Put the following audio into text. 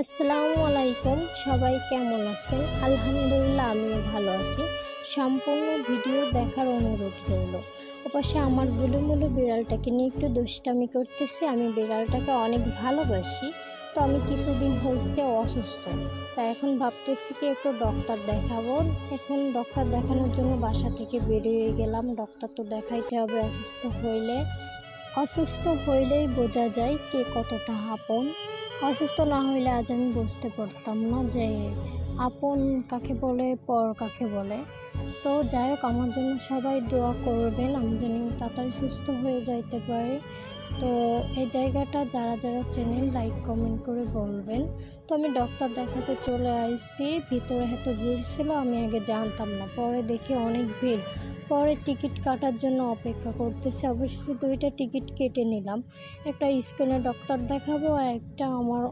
আসসালামু আলাইকুম, সবাই কেমন আছেন? আলহামদুলিল্লাহ আমিও ভালো আছি। সম্পূর্ণ ভিডিও দেখার অনুরোধ রইল। ওপাশে আমার গুলুমুলু বিড়ালটাকে নিয়ে একটু দুষ্টামি করতেছি। আমি বিড়ালটাকে অনেক ভালোবাসি। তো আমি কিছুদিন হয়েছে অসুস্থ, তো এখন ভাবতেছি কি একটু ডক্টর দেখাবো। এখন ডক্টর দেখানোর জন্য বাসা থেকে বেরিয়ে গেলাম। ডক্টর তো দেখাইতে হবে, অসুস্থ হইলেই বোঝা যায় কে কতটা আপন। অসুস্থ না হইলে আজ আমি বুঝতে পারতাম না যে আপন কাকে বলে, পর কাকে বলে। তো যাই হোক, আমার জন্য সবাই দোয়া করবেন, আমি যেন তাড়াতাড়ি সুস্থ হয়ে যাইতে পারি। তো এই জায়গাটা যারা যারা চেনেন লাইক কমেন্ট করে বলবেন। তো আমি ডক্টর দেখাতে চলে আসছি। ভিতরে এত ভিড় ছিল, আমি আগে জানতাম না, পরে দেখি অনেক ভিড়। পরে টিকিট কাটার জন্য অপেক্ষা করতেছি। অবশ্যই 2টা টিকিট কেটে নিলাম, একটা স্কিনের ডক্টর দেখাবো আর একটা আমার